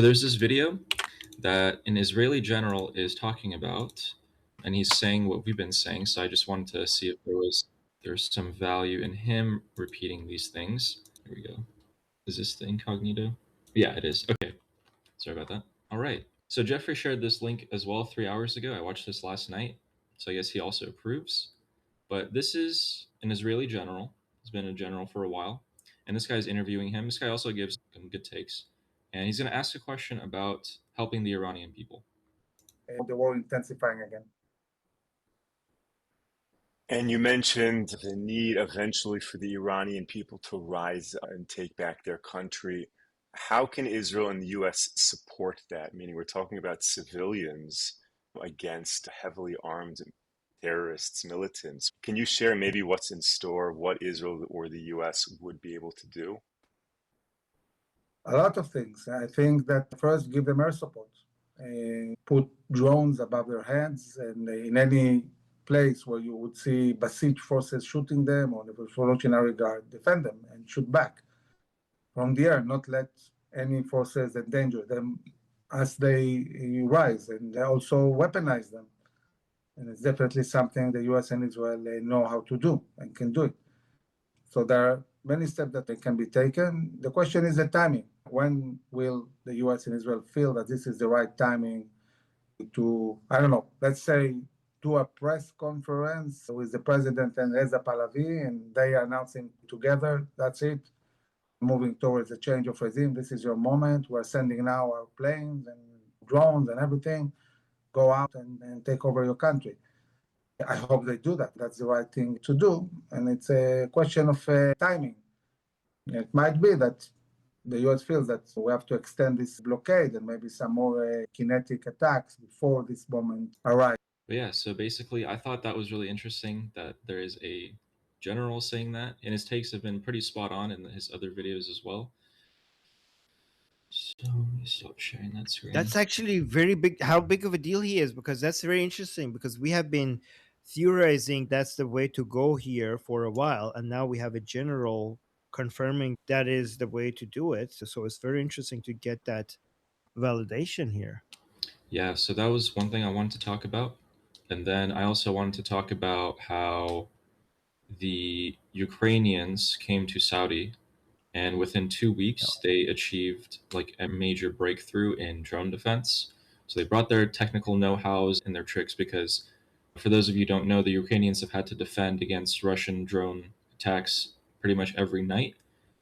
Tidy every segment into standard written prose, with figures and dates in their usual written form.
There's this video that an Israeli general is talking about, and he's saying what we've been saying. So I just wanted to see if there's some value in him repeating these things. Here we go. Is this the incognito? Yeah, it is. Okay. Sorry about that. All right. So Jeffrey shared this link as well 3 hours ago. I watched this last night. So I guess he also approves. But this is an Israeli general. He's been a general for a while. And this guy's interviewing him. This guy also gives some good takes. And he's going to ask a question about helping the Iranian people. The war intensifying again. And you mentioned the need eventually for the Iranian people to rise and take back their country. How can Israel and the US support that? Meaning, we're talking about civilians against heavily armed terrorists, militants. Can you share maybe what's in store, what Israel or the US would be able to do? A lot of things. I think that first, give them air support. Put drones above their heads, and in any place where you would see Basij forces shooting them or the Revolutionary Guard, defend them and shoot back from the air, not let any forces endanger them as they rise, and also weaponize them. And it's definitely something the US and Israel know how to do and can do it. So there are many steps that can be taken. The question is the timing. When will the US and Israel feel that this is the right timing to, I don't know, let's say, do a press conference with the president and Reza Pahlavi, and they are announcing together, that's it, moving towards a change of regime. This is your moment. We're sending now our planes and drones and everything. Go out and take over your country. I hope they do that. That's the right thing to do. And it's a question of timing. It might be that the US feels that we have to extend this blockade and maybe some more kinetic attacks before this moment arrives. But yeah, so basically, I thought that was really interesting that there is a general saying that, and his takes have been pretty spot on in his other videos as well. So let me stop sharing that screen. That's actually very big, how big of a deal he is, because that's very interesting, because we have been theorizing that's the way to go here for a while, and now we have a general confirming that is the way to do it. So it's very interesting to get that validation here. Yeah, so that was one thing I wanted to talk about. And then I also wanted to talk about how the Ukrainians came to Saudi, and within 2 weeks, they achieved like a major breakthrough in drone defense. So they brought their technical know-hows and their tricks, because for those of you who don't know, the Ukrainians have had to defend against Russian drone attacks pretty much every night.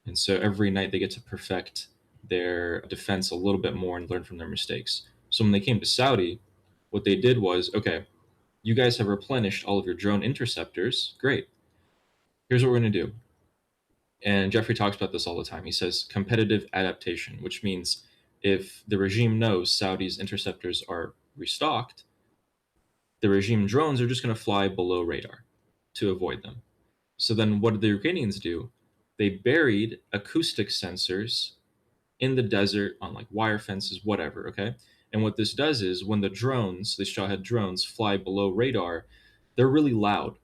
And so every night they get to perfect their defense a little bit more and learn from their mistakes. So when they came to Saudi, what they did was, okay, you guys have replenished all of your drone interceptors. Great. Here's what we're going to do. And Jeffrey talks about this all the time. He says competitive adaptation, which means if the regime knows Saudi's interceptors are restocked, the regime drones are just going to fly below radar to avoid them. So then what did the Ukrainians do? They buried acoustic sensors in the desert on like wire fences, whatever, okay? And what this does is when the drones, the Shahid drones, fly below radar, they're really loud.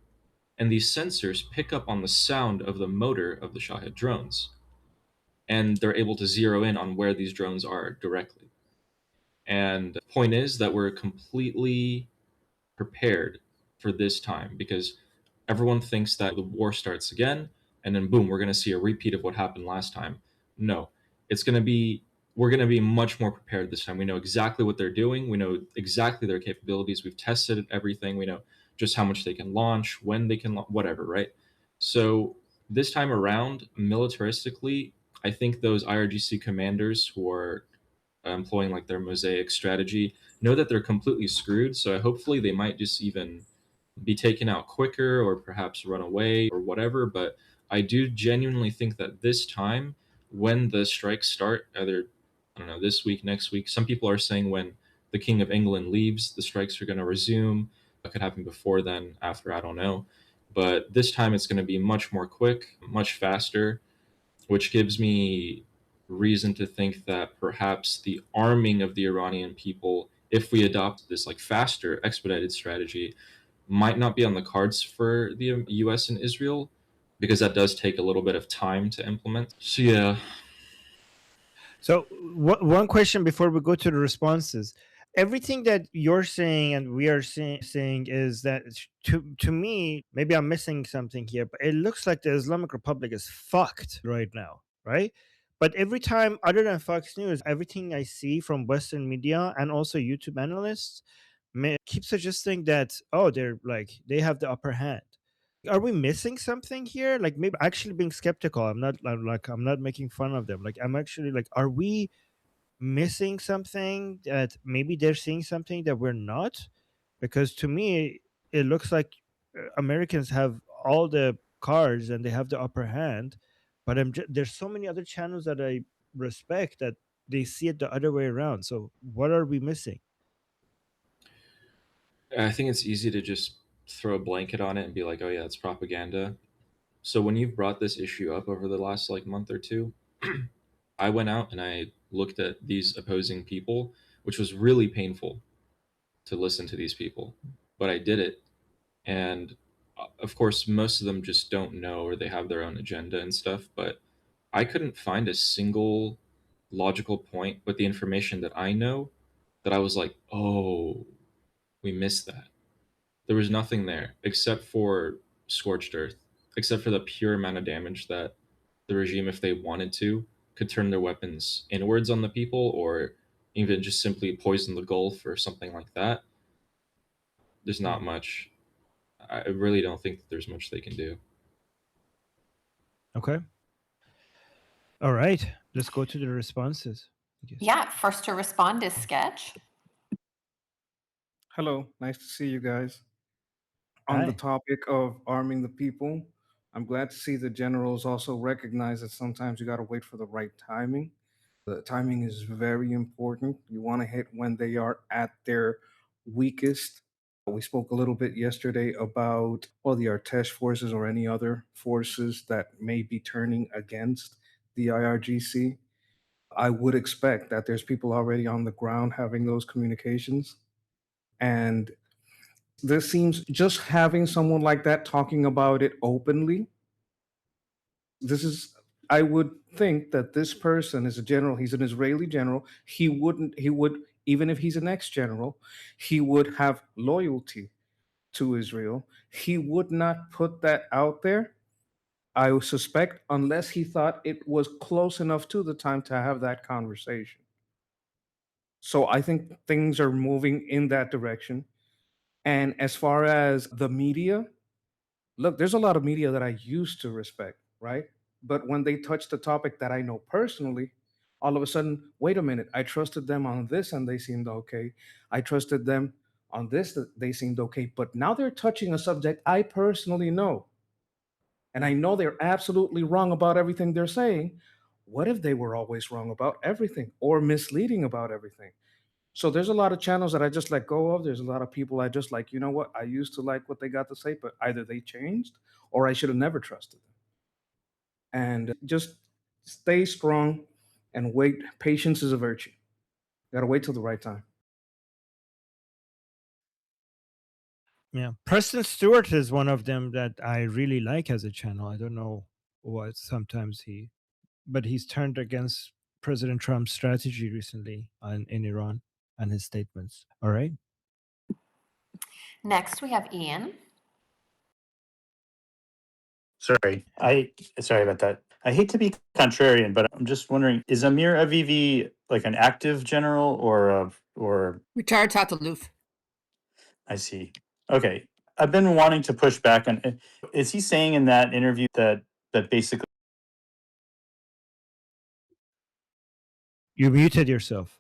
And these sensors pick up on the sound of the motor of the Shahid drones. And they're able to zero in on where these drones are directly. And the point is that we're completely prepared for this time, because everyone thinks that the war starts again and then boom, we're going to see a repeat of what happened last time. No, we're going to be much more prepared this time. We know exactly what they're doing. We know exactly their capabilities. We've tested everything. We know just how much they can launch, when they can, whatever, right? So this time around, militaristically, I think those IRGC commanders who are employing like their mosaic strategy know that they're completely screwed. So hopefully they might just even be taken out quicker or perhaps run away or whatever. But I do genuinely think that this time, when the strikes start, either, I don't know, this week, next week, some people are saying when the King of England leaves, the strikes are going to resume. It could happen before then, after, I don't know. But this time it's going to be much more quick, much faster, which gives me reason to think that perhaps the arming of the Iranian people, if we adopt this like faster, expedited strategy, might not be on the cards for the US and Israel, because that does take a little bit of time to implement. So yeah. So one question before we go to the responses. Everything that you're saying and we are saying is that to me, maybe I'm missing something here, but it looks like the Islamic Republic is fucked right now, right? But every time, other than Fox News, everything I see from Western media and also YouTube analysts keep suggesting that, oh, they're like they have the upper hand. Are we missing something here? Like, maybe actually being skeptical. I'm not making fun of them. Like, I'm actually like, are we missing something that maybe they're seeing something that we're not? Because to me, it looks like Americans have all the cards and they have the upper hand, but there's so many other channels that I respect that they see it the other way around. So what are we missing? I think it's easy to just throw a blanket on it and be like, oh yeah, it's propaganda. So when you've brought this issue up over the last like month or two, I went out and I looked at these opposing people, which was really painful to listen to these people, but I did it. And of course, most of them just don't know or they have their own agenda and stuff, but I couldn't find a single logical point with the information that I know that I was like, oh, we missed that. There was nothing there except for scorched earth, except for the pure amount of damage that the regime, if they wanted to, could turn their weapons inwards on the people or even just simply poison the Gulf or something like that. There's not much. I really don't think that there's much they can do. Okay. All right. Let's go to the responses. Yeah, first to respond is Sketch. Hello, nice to see you guys. On the Hi. topic of arming the people, I'm glad to see the generals also recognize that sometimes you got to wait for the right timing. The timing is very important. You want to hit when they are at their weakest. We spoke a little bit yesterday about the Artesh forces or any other forces that may be turning against the IRGC. I would expect that there's people already on the ground having those communications. And this seems just having someone like that talking about it openly. I would think that this person is a general. He's an Israeli general. He would, even if he's an ex-general, he would have loyalty to Israel. He would not put that out there, I would suspect, unless he thought it was close enough to the time to have that conversation. So I think things are moving in that direction. And as far as the media, look, there's a lot of media that I used to respect, right? But when they touch the topic that I know personally, all of a sudden, wait a minute, I trusted them on this and they seemed okay. I trusted them on this, that they seemed okay. But now they're touching a subject I personally know. And I know they're absolutely wrong about everything they're saying. What if they were always wrong about everything or misleading about everything? So there's a lot of channels that I just let go of. There's a lot of people I just like, you know what? I used to like what they got to say, but either they changed or I should have never trusted them. And just stay strong and wait. Patience is a virtue. You gotta wait till the right time. Yeah. Preston Stewart is one of them that I really like as a channel. I don't know what sometimes but he's turned against President Trump's strategy recently in Iran and his statements. All right. Next, we have Ian. Sorry, sorry about that. I hate to be contrarian, but I'm just wondering: is Amir Avivi like an active general or? Retired Tataluf. I see. Okay, I've been wanting to push back on. Is he saying in that interview that basically? You muted yourself.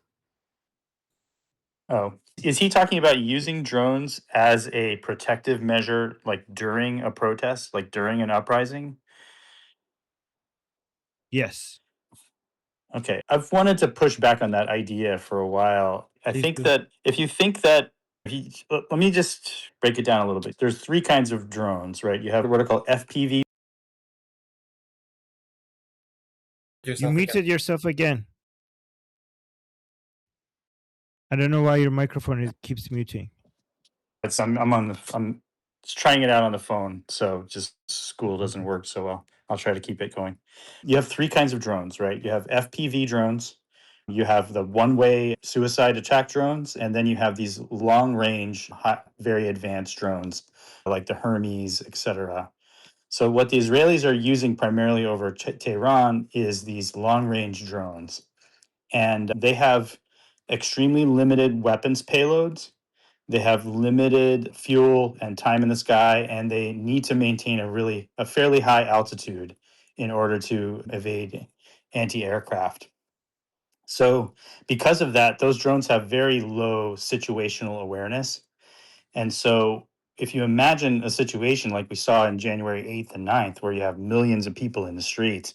Oh, is he talking about using drones as a protective measure, like during a protest, like during an uprising? Yes. Okay, I've wanted to push back on that idea for a while. I Please think do. that if you think that let me just break it down a little bit. There's three kinds of drones, right? You have what are called FPV. You muted yourself again. I don't know why your microphone keeps muting. I'm just trying it out on the phone, so just school doesn't work so well. I'll try to keep it going. You have three kinds of drones, right? You have FPV drones, You have the one-way suicide attack drones, and then you have these long-range, very advanced drones like the Hermes, etc. So what the Israelis are using primarily over Tehran is these long-range drones, and they have extremely limited weapons payloads. They have limited fuel and time in the sky, and they need to maintain a fairly high altitude in order to evade anti-aircraft. So because of that, those drones have very low situational awareness. And so if you imagine a situation like we saw in January 8th and 9th, where you have millions of people in the streets,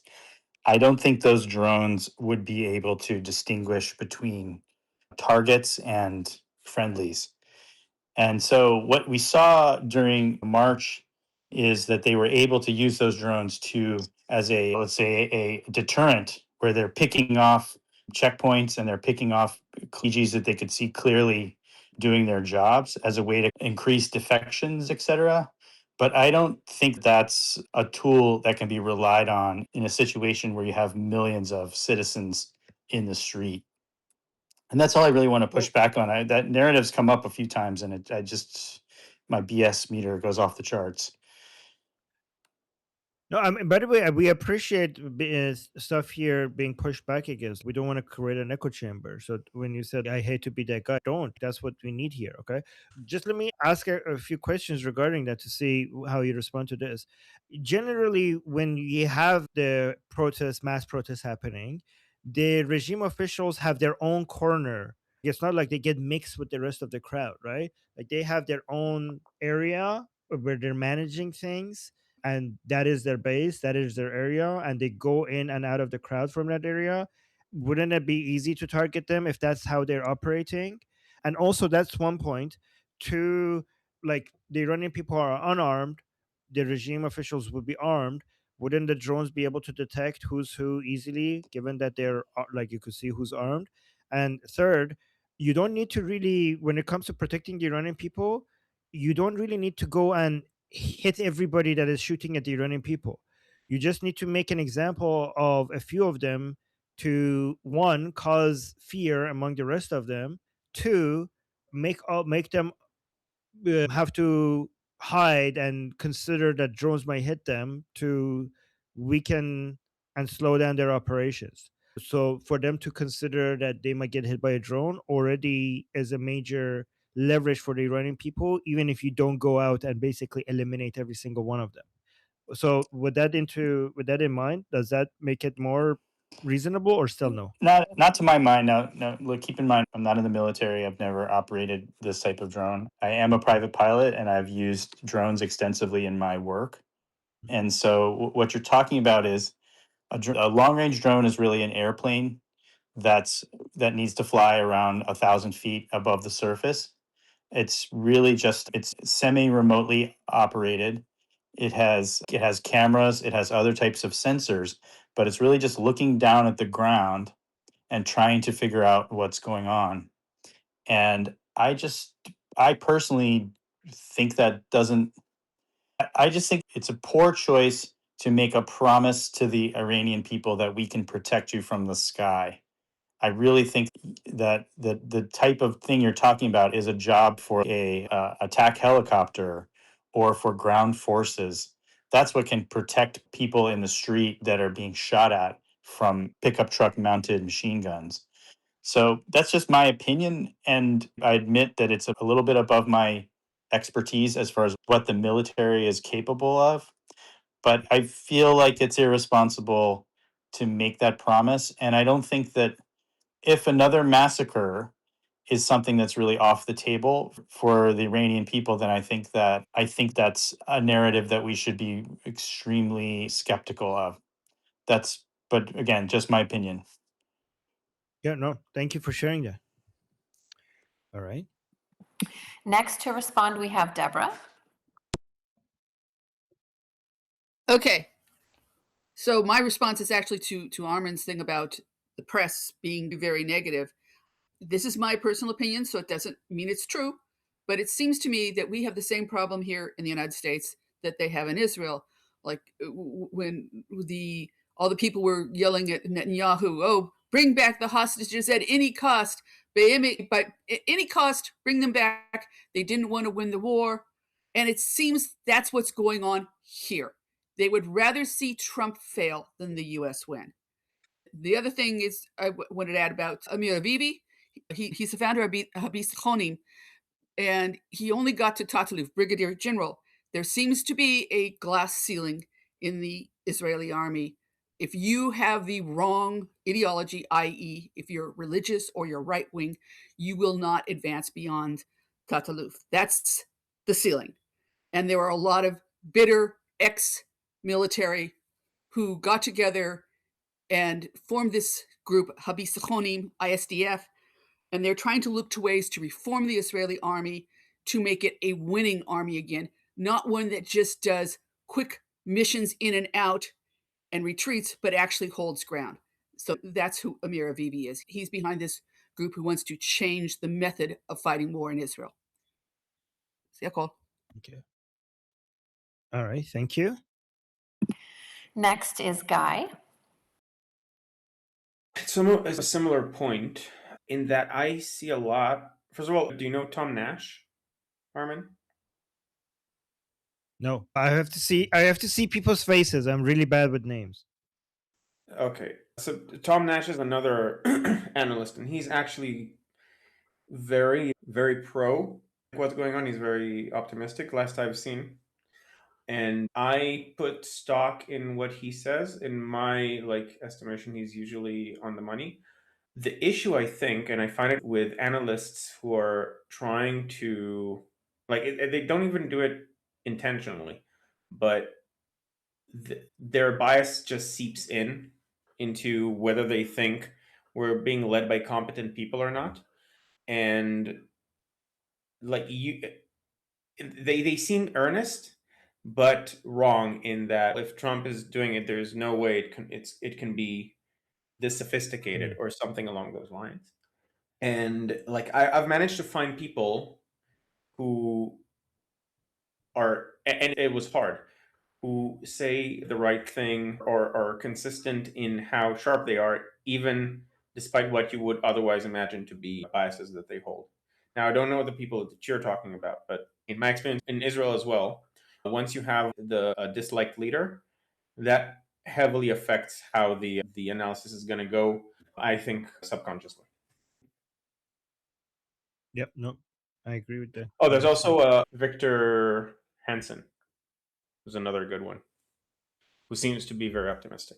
I don't think those drones would be able to distinguish between targets and friendlies. And so what we saw during March is that they were able to use those drones to as a, let's say, a deterrent, where they're picking off checkpoints and they're picking off EGs that they could see clearly doing their jobs as a way to increase defections, etc. But I don't think that's a tool that can be relied on in a situation where you have millions of citizens in the street. And that's all I really want to push back on. That narrative's come up a few times, and my BS meter goes off the charts. No, I mean, by the way, we appreciate stuff here being pushed back against. We don't want to create an echo chamber. So when you said, I hate to be that guy, don't. That's what we need here, okay? Just let me ask a few questions regarding that to see how you respond to this. Generally, when you have the mass protests happening, the regime officials have their own corner. It's not like they get mixed with the rest of the crowd, right? Like they have their own area where they're managing things, and that is their base, that is their area, and they go in and out of the crowd from that area. Wouldn't it be easy to target them if that's how they're operating? And also, that's one point. Two, like the Iranian people are unarmed, the regime officials would be armed. Wouldn't the drones be able to detect who's who easily, given that they're like you could see who's armed? And third, you don't need to really, when it comes to protecting the Iranian people, you don't really need to go and hit everybody that is shooting at the Iranian people. You just need to make an example of a few of them to, one, cause fear among the rest of them, two, make them have to hide and consider that drones might hit them to weaken and slow down their operations. So for them to consider that they might get hit by a drone already is a major leverage for the Iranian people, even if you don't go out and basically eliminate every single one of them. So with that in mind, does that make it more reasonable or still no? Not to my mind. No. Look, keep in mind, I'm not in the military. I've never operated this type of drone. I am a private pilot, and I've used drones extensively in my work. And so, what you're talking about is a long-range drone is really an airplane that needs to fly around 1,000 feet above the surface. It's really it's semi-remotely operated. It has cameras, it has other types of sensors, but it's really just looking down at the ground and trying to figure out what's going on. And I personally think that doesn't I just think it's a poor choice to make a promise to the Iranian people that we can protect you from the sky. I really think that the type of thing you're talking about is a job for a attack helicopter or for ground forces. That's what can protect people in the street that are being shot at from pickup truck mounted machine guns. So that's just my opinion, and I admit that it's a little bit above my expertise as far as what the military is capable of. But I feel like it's irresponsible to make that promise, and I don't think that if another massacre is something that's really off the table for the Iranian people, then I think that's a narrative that we should be extremely skeptical of. But again, just my opinion. Yeah, no, thank you for sharing that. All right. Next to respond, we have Deborah. Okay. So my response is actually to Armin's thing about the press being very negative. This is my personal opinion, so it doesn't mean it's true, but it seems to me that we have the same problem here in the United States that they have in Israel. Like when all the people were yelling at Netanyahu, oh, bring back the hostages at any cost. But at any cost, bring them back. They didn't want to win the war. And it seems that's what's going on here. They would rather see Trump fail than the U.S. win. The other thing is I wanted to add about Amir Avivi. He's the founder of Habis Khonim, and he only got to Tataluf, brigadier general. There seems to be a glass ceiling in the Israeli army. If you have the wrong ideology, i.e., if you're religious or you're right wing, you will not advance beyond Tataluf. That's the ceiling. And there are a lot of bitter ex-military who got together and formed this group, Habis Khonim, ISDF, and they're trying to look to ways to reform the Israeli army to make it a winning army again, not one that just does quick missions in and out and retreats, but actually holds ground. So that's who Amir Avivi is. He's behind this group who wants to change the method of fighting war in Israel. Okay. All right. Thank you. Next is Guy. It's a similar point in that I see a lot. First of all, do you know Tom Nash, Armin? No, I have to see people's faces. I'm really bad with names. Okay, so Tom Nash is another analyst, and he's actually very, very pro what's going on. He's very optimistic, last I've seen. And I put stock in what he says. In my estimation, he's usually on the money. The issue, I think, and I find it with analysts who are trying to they don't even do it intentionally, but their bias just seeps into whether they think we're being led by competent people or not. And they seem earnest, but wrong in that if Trump is doing it, there's no way it can be this sophisticated or something along those lines. And I've managed to find people who are, and it was hard, who say the right thing or are consistent in how sharp they are, even despite what you would otherwise imagine to be biases that they hold. Now, I don't know the people that you're talking about, but in my experience in Israel as well, once you have the disliked leader, that heavily affects how the analysis is going to go, I think, subconsciously. Yep. No, I agree with that. Oh, there's also Victor Hansen, who's another good one, who seems to be very optimistic.